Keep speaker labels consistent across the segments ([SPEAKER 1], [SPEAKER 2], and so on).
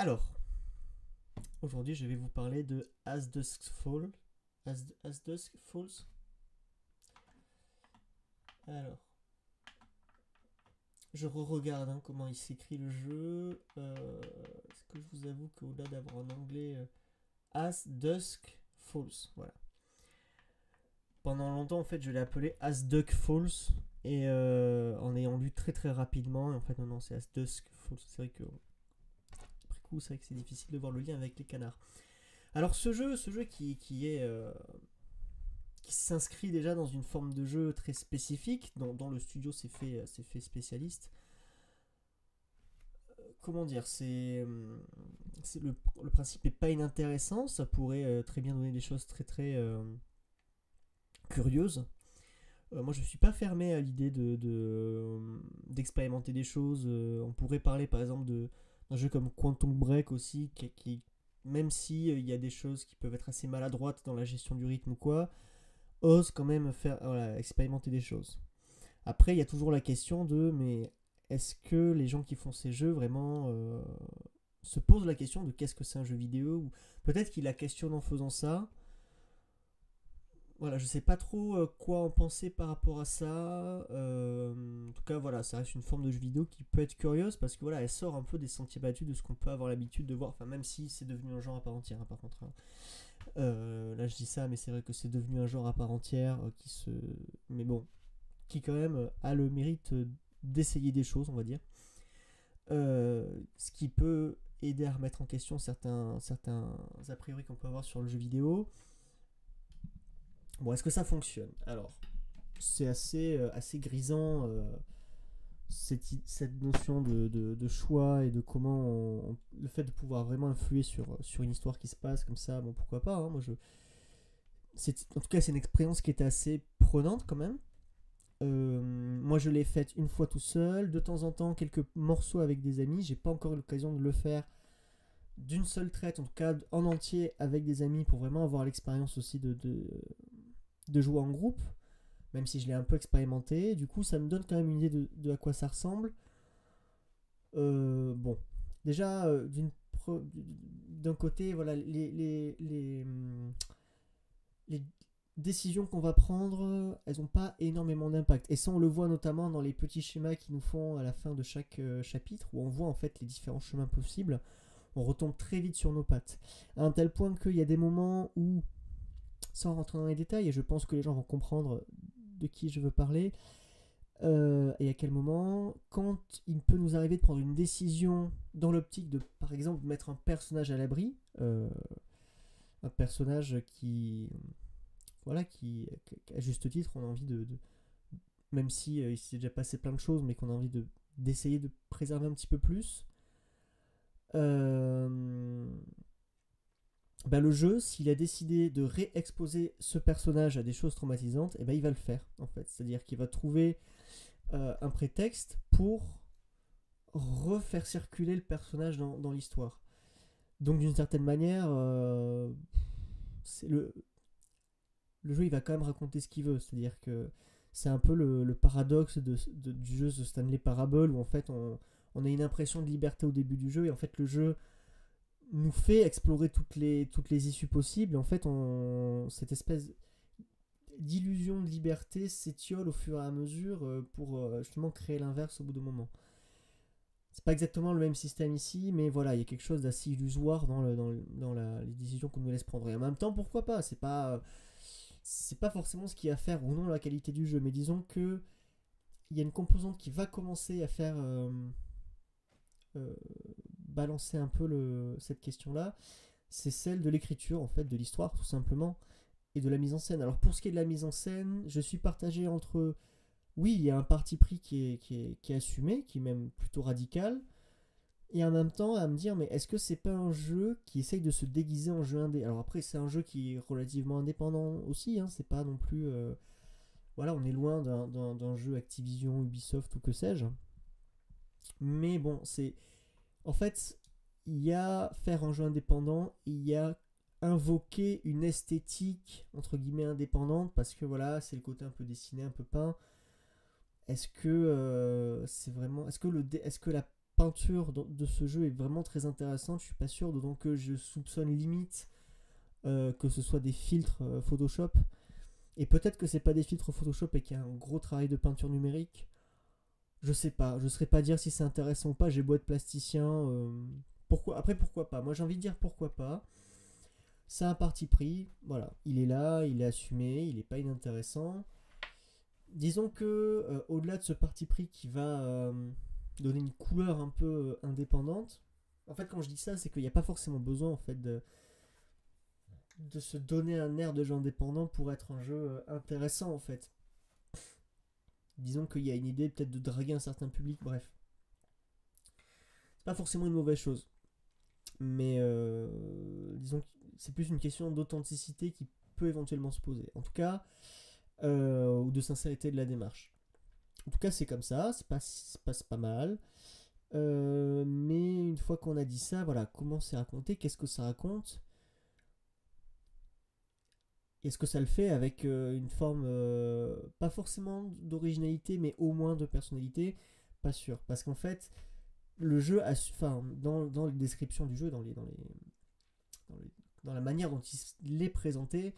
[SPEAKER 1] Alors, aujourd'hui, je vais vous parler de As Dusk Falls. As Dusk Falls. Alors, je re-regarde comment il s'écrit le jeu. Est-ce que je vous avoue qu'au-delà d'avoir un anglais As Dusk Falls, voilà. Pendant longtemps, en fait, je l'ai appelé As Duck Falls. Et en ayant lu très très rapidement, et en fait, non, c'est As Dusk Falls. C'est vrai que, après coup, c'est vrai que c'est difficile de voir le lien avec les canards. Alors, ce jeu qui s'inscrit déjà dans une forme de jeu très spécifique, dont le studio s'est fait spécialiste. Comment dire, le principe est pas inintéressant, ça pourrait très bien donner des choses très très curieuses. Moi je suis pas fermé à l'idée d'expérimenter des choses. On pourrait parler par exemple d'un jeu comme Quantum Break aussi, même si il y a des choses qui peuvent être assez maladroites dans la gestion du rythme ou quoi, ose quand même faire, voilà, expérimenter des choses. Après, il y a toujours la question de, mais est-ce que les gens qui font ces jeux vraiment se posent la question de qu'est-ce que c'est un jeu vidéo, ou peut-être qu'ils la questionnent en faisant ça. Voilà, je sais pas trop quoi en penser par rapport à ça. En tout cas, voilà, ça reste une forme de jeu vidéo qui peut être curieuse parce que voilà, elle sort un peu des sentiers battus de ce qu'on peut avoir l'habitude de voir. Enfin, même si c'est devenu un genre à part entière, hein, par contre, hein. Là, je dis ça, mais c'est vrai que c'est devenu un genre à part entière mais bon, qui quand même a le mérite d'essayer des choses, on va dire. Ce qui peut aider à remettre en question certains a priori qu'on peut avoir sur le jeu vidéo. Bon, est-ce que ça fonctionne? Alors, c'est assez grisant, cette notion de choix et de comment le fait de pouvoir vraiment influer sur une histoire qui se passe comme ça. Bon, pourquoi pas, hein, en tout cas, c'est une expérience qui était assez prenante quand même. Moi, je l'ai faite une fois tout seul, de temps en temps quelques morceaux avec des amis. J'ai pas encore eu l'occasion de le faire d'une seule traite, en tout cas en entier avec des amis, pour vraiment avoir l'expérience aussi de jouer en groupe, même si je l'ai un peu expérimenté. Du coup, ça me donne quand même une idée de à quoi ça ressemble. Bon, déjà, d'un côté, voilà, les décisions qu'on va prendre, elles n'ont pas énormément d'impact. Et ça, on le voit notamment dans les petits schémas qu'ils nous font à la fin de chaque chapitre, où on voit en fait les différents chemins possibles. On retombe très vite sur nos pattes. À un tel point qu'il y a des moments où, sans rentrer dans les détails, et je pense que les gens vont comprendre de qui je veux parler, et à quel moment, quand il peut nous arriver de prendre une décision dans l'optique de, par exemple, mettre un personnage à l'abri, un personnage voilà, à juste titre, on a envie même si il s'est déjà passé plein de choses, mais qu'on a envie d'essayer de préserver un petit peu plus. Euh, le jeu, s'il a décidé de réexposer ce personnage à des choses traumatisantes, et il va le faire en fait. C'est-à-dire qu'il va trouver un prétexte pour refaire circuler le personnage dans l'histoire. Donc d'une certaine manière, c'est le jeu il va quand même raconter ce qu'il veut. C'est-à-dire que c'est un peu le paradoxe du jeu The Stanley Parable où en fait on a une impression de liberté au début du jeu et en fait le jeu nous fait explorer toutes les issues possibles. En fait, cette espèce d'illusion de liberté s'étiole au fur et à mesure pour justement créer l'inverse au bout d'un moment. C'est pas exactement le même système ici, mais voilà, il y a quelque chose d'assez illusoire les décisions qu'on nous laisse prendre. Et en même temps, pourquoi pas? C'est pas forcément ce qui va faire ou non la qualité du jeu, mais disons que il y a une composante qui va commencer à faire euh, balancer un peu cette question-là, c'est celle de l'écriture, en fait, de l'histoire, tout simplement, et de la mise en scène. Alors, pour ce qui est de la mise en scène, je suis partagé entre. Oui, il y a un parti pris qui est assumé, qui est même plutôt radical, et en même temps à me dire, mais est-ce que c'est pas un jeu qui essaye de se déguiser en jeu indé? Alors après, c'est un jeu qui est relativement indépendant aussi, hein, c'est pas non plus. Voilà, on est loin d'un jeu Activision, Ubisoft ou que sais-je. Mais bon, c'est. En fait, il y a faire un jeu indépendant, il y a invoquer une esthétique entre guillemets indépendante parce que voilà, c'est le côté un peu dessiné, un peu peint. Est-ce que c'est vraiment, est-ce que la peinture de ce jeu est vraiment très intéressante. Je suis pas sûr, d'autant que je soupçonne limite que ce soit des filtres Photoshop. Et peut-être que c'est pas des filtres Photoshop et qu'il y a un gros travail de peinture numérique. Je sais pas, je saurais pas dire si c'est intéressant ou pas. J'ai beau être plasticien. Pourquoi pas. Moi j'ai envie de dire pourquoi pas. C'est un parti pris. Voilà, il est là, il est assumé, il est pas inintéressant. Disons que au-delà de ce parti pris qui va donner une couleur un peu indépendante. En fait, quand je dis ça, c'est qu'il n'y a pas forcément besoin en fait de se donner un air de jeu indépendant pour être un jeu intéressant en fait. Disons qu'il y a une idée peut-être de draguer un certain public, bref. C'est pas forcément une mauvaise chose. Mais disons que c'est plus une question d'authenticité qui peut éventuellement se poser. En tout cas, ou de sincérité de la démarche. En tout cas, c'est comme ça, c'est pas mal. Mais une fois qu'on a dit ça, voilà, comment c'est raconté, qu'est-ce que ça raconte? Est-ce que ça le fait avec une forme, pas forcément d'originalité, mais au moins de personnalité? Pas sûr. Parce qu'en fait, le jeu, enfin, dans les descriptions du jeu, dans la manière dont il est présenté,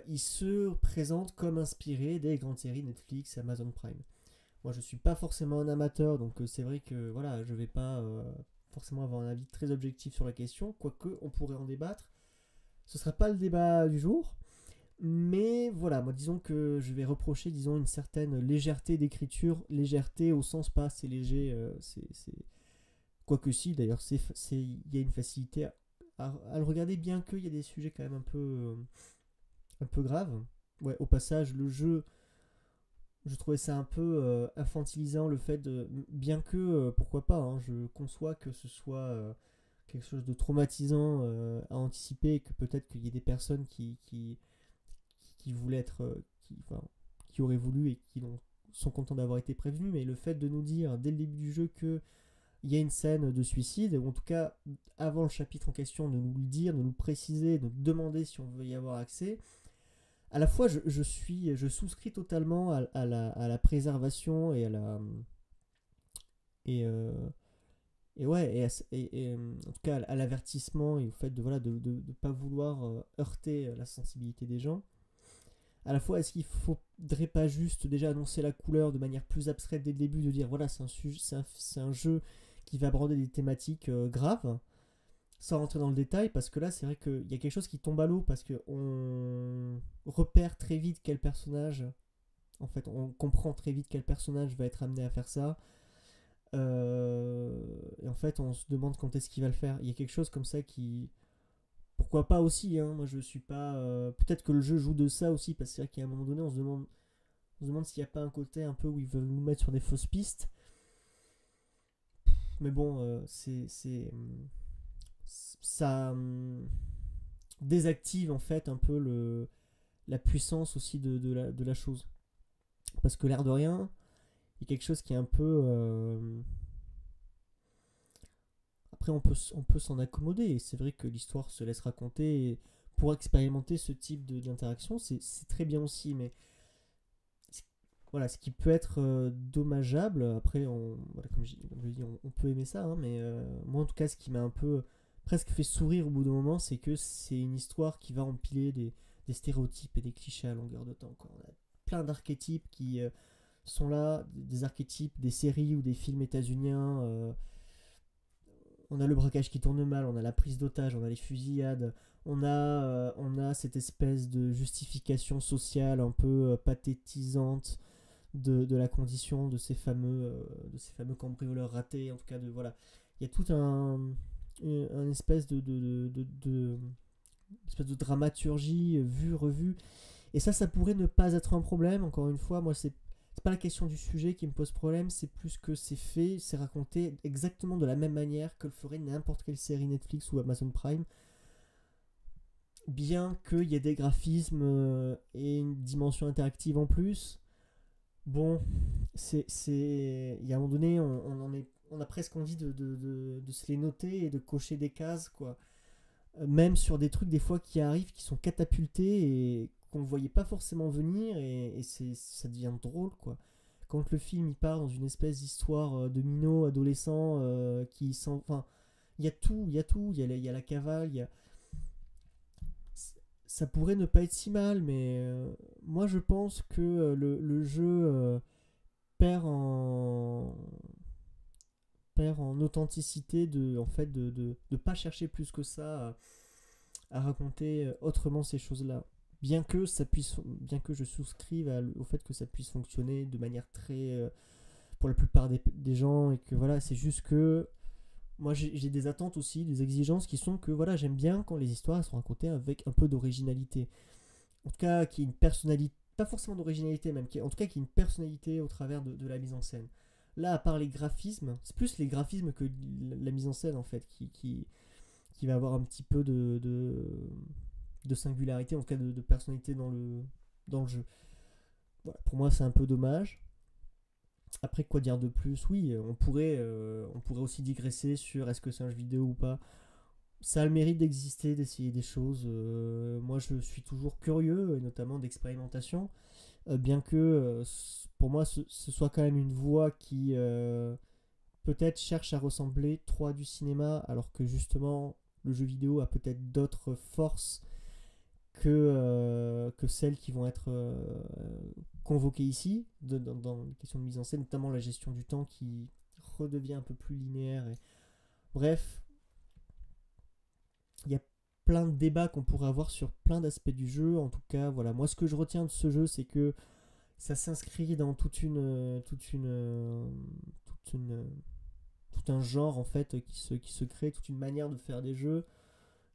[SPEAKER 1] il se présente comme inspiré des grandes séries Netflix et Amazon Prime. Moi, je suis pas forcément un amateur, donc c'est vrai que voilà, je vais pas forcément avoir un avis très objectif sur la question, quoique on pourrait en débattre. Ce sera pas le débat du jour, mais voilà, moi disons que je vais reprocher, disons, une certaine légèreté d'écriture, légèreté au sens pas c'est léger, quoique si, d'ailleurs, il y a une facilité à le regarder, bien qu'il y a des sujets quand même un peu graves. Ouais, au passage, le jeu, je trouvais ça un peu infantilisant, le fait de, bien que, pourquoi pas, hein, je conçois que ce soit quelque chose de traumatisant à anticiper, et que peut-être qu'il y ait des personnes qui voulaient être, qui auraient voulu et qui sont contents d'avoir été prévenus, mais le fait de nous dire dès le début du jeu que il y a une scène de suicide, ou en tout cas avant le chapitre en question, de nous le dire, de nous le préciser, de nous demander si on veut y avoir accès. À la fois, je souscris totalement à la préservation et à la et et ouais en tout cas à l'avertissement et au fait de voilà de pas vouloir heurter la sensibilité des gens. À la fois, est-ce qu'il faudrait pas juste déjà annoncer la couleur de manière plus abstraite dès le début, de dire voilà, c'est un jeu qui va aborder des thématiques graves, sans rentrer dans le détail, parce que là, c'est vrai qu'il y a quelque chose qui tombe à l'eau, parce qu'on repère très vite quel personnage, en fait, on comprend très vite quel personnage va être amené à faire ça, et en fait, on se demande quand est-ce qu'il va le faire. Il y a quelque chose comme ça qui... Pourquoi pas aussi, hein, moi je suis pas... peut-être que le jeu joue de ça aussi, parce que c'est vrai qu'à un moment donné, on se demande s'il n'y a pas un côté un peu où ils veulent nous mettre sur des fausses pistes. Mais bon, ça désactive en fait un peu la puissance aussi de la chose. Parce que l'air de rien, il y a quelque chose qui est un peu... Après, on peut s'en accommoder. Et c'est vrai que l'histoire se laisse raconter. Et pour expérimenter ce type d'interaction, c'est très bien aussi. Mais voilà, ce qui peut être dommageable, après, voilà, comme je dis, on peut aimer ça. Hein, mais moi, en tout cas, ce qui m'a un peu presque fait sourire au bout d'un moment, c'est que c'est une histoire qui va empiler des stéréotypes et des clichés à longueur de temps. Quoi. On a plein d'archétypes qui sont là, des archétypes des séries ou des films états-uniens. On a le braquage qui tourne mal, on a la prise d'otage, on a les fusillades, on a cette espèce de justification sociale un peu pathétisante de la condition de ces fameux cambrioleurs ratés. En tout cas, voilà, il y a tout un espèce espèce de dramaturgie vue, revue. Et ça pourrait ne pas être un problème. Encore une fois, moi, c'est pas la question du sujet qui me pose problème, c'est plus que c'est fait, c'est raconté exactement de la même manière que le ferait n'importe quelle série Netflix ou Amazon Prime. Bien qu'il y ait des graphismes et une dimension interactive en plus, bon, il y a un moment donné, on a presque envie de se les noter et de cocher des cases, quoi. Même sur des trucs des fois qui arrivent, qui sont catapultés et qu'on ne voyait pas forcément venir, et ça devient drôle, quoi. quand le film il part dans une espèce d'histoire de minot adolescent qui sent, enfin, il y a tout, il y a la cavale, ça pourrait ne pas être si mal, mais moi je pense que le jeu perd en perd en authenticité de en fait de pas chercher plus que ça à raconter autrement ces choses-là. Bien que je souscrive au fait que ça puisse fonctionner de manière très pour la plupart des gens et que voilà, c'est juste que moi j'ai des attentes aussi, des exigences qui sont que voilà, j'aime bien quand les histoires sont racontées avec un peu d'originalité. En tout cas, qui ait une personnalité, pas forcément d'originalité même, en tout cas qui ait une personnalité au travers de la mise en scène. Là, à part les graphismes, c'est plus les graphismes que la mise en scène en fait qui va avoir un petit peu de singularité, en tout cas de personnalité dans le jeu. Voilà, pour moi, c'est un peu dommage. Après, quoi dire de plus? Oui, on pourrait aussi digresser sur est-ce que c'est un jeu vidéo ou pas. Ça a le mérite d'exister, d'essayer des choses. Moi, je suis toujours curieux, et notamment d'expérimentation, bien que pour moi, ce soit quand même une voie qui peut-être cherche à ressembler trop à du cinéma, alors que justement, le jeu vidéo a peut-être d'autres forces que celles qui vont être convoquées ici, dans les questions de mise en scène, notamment la gestion du temps qui redevient un peu plus linéaire. Bref, il y a plein de débats qu'on pourrait avoir sur plein d'aspects du jeu. En tout cas, voilà, moi ce que je retiens de ce jeu, c'est que ça s'inscrit dans tout un genre en fait qui se crée, toute une manière de faire des jeux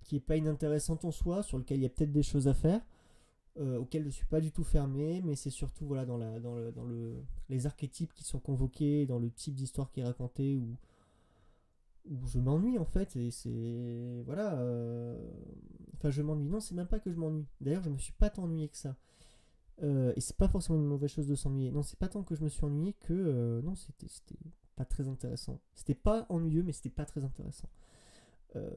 [SPEAKER 1] qui est pas inintéressante en soi, sur lequel il y a peut-être des choses à faire, auxquelles je suis pas du tout fermé, mais c'est surtout voilà les archétypes qui sont convoqués, dans le type d'histoire qui est racontée, où je m'ennuie en fait, et c'est voilà, enfin je m'ennuie, non c'est même pas que je m'ennuie, d'ailleurs je me suis pas tant ennuyé que ça. Et c'est pas forcément une mauvaise chose de s'ennuyer. Non, c'est pas tant que je me suis ennuyé que non, c'était pas très intéressant. C'était pas ennuyeux, mais c'était pas très intéressant. Euh,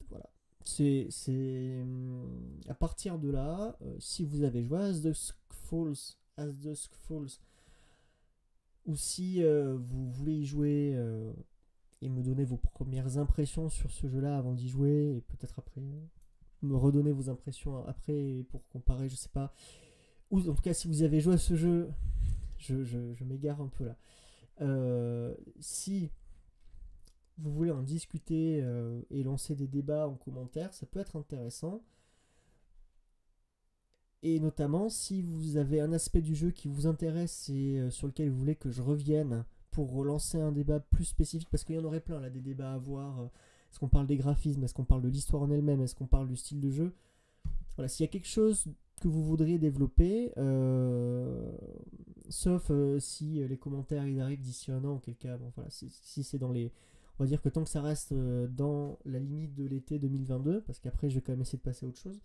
[SPEAKER 1] voilà. À partir de là, si vous avez joué à As Dusk Falls, ou si vous voulez y jouer et me donner vos premières impressions sur ce jeu-là avant d'y jouer, et peut-être après me redonner vos impressions après pour comparer, je sais pas. Ou en tout cas, si vous avez joué à ce jeu, je m'égare un peu là. Si vous voulez en discuter et lancer des débats en commentaire, ça peut être intéressant. Et notamment, si vous avez un aspect du jeu qui vous intéresse et sur lequel vous voulez que je revienne pour relancer un débat plus spécifique, parce qu'il y en aurait plein là, des débats à avoir. Est-ce qu'on parle des graphismes? Est-ce qu'on parle de l'histoire en elle-même? Est-ce qu'on parle du style de jeu? Voilà, s'il y a quelque chose que vous voudriez développer, sauf si les commentaires ils arrivent d'ici un an, auquel cas, bon, voilà, si c'est dans les. On va dire que tant que ça reste dans la limite de l'été 2022, parce qu'après je vais quand même essayer de passer à autre chose.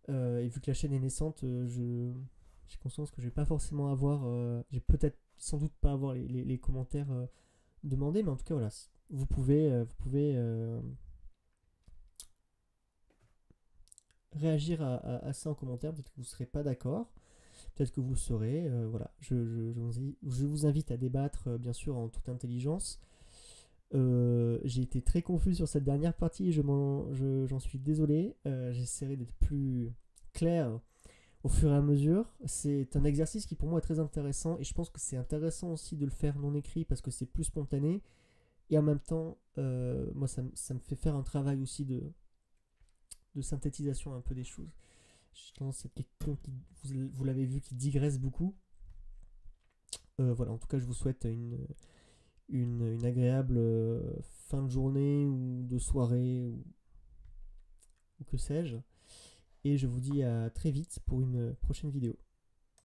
[SPEAKER 1] Et vu que la chaîne est naissante, j'ai conscience que je vais pas forcément avoir. J'ai peut-être sans doute pas avoir les commentaires demandés, mais en tout cas, voilà, vous pouvez réagir à ça en commentaire. Peut-être que vous ne serez pas d'accord. Peut-être que vous le serez. Voilà, je vous invite à débattre, bien sûr, en toute intelligence. J'ai été très confus sur cette dernière partie, j'en suis désolé. J'essaierai d'être plus clair au fur et à mesure. C'est un exercice qui pour moi est très intéressant et je pense que c'est intéressant aussi de le faire non écrit parce que c'est plus spontané et en même temps, moi ça me fait faire un travail aussi de synthétisation un peu des choses. Je pense que c'est quelqu'un qui, vous l'avez vu, qui digresse beaucoup. Voilà, en tout cas, je vous souhaite une agréable fin de journée ou de soirée ou que sais-je. Et je vous dis à très vite pour une prochaine vidéo.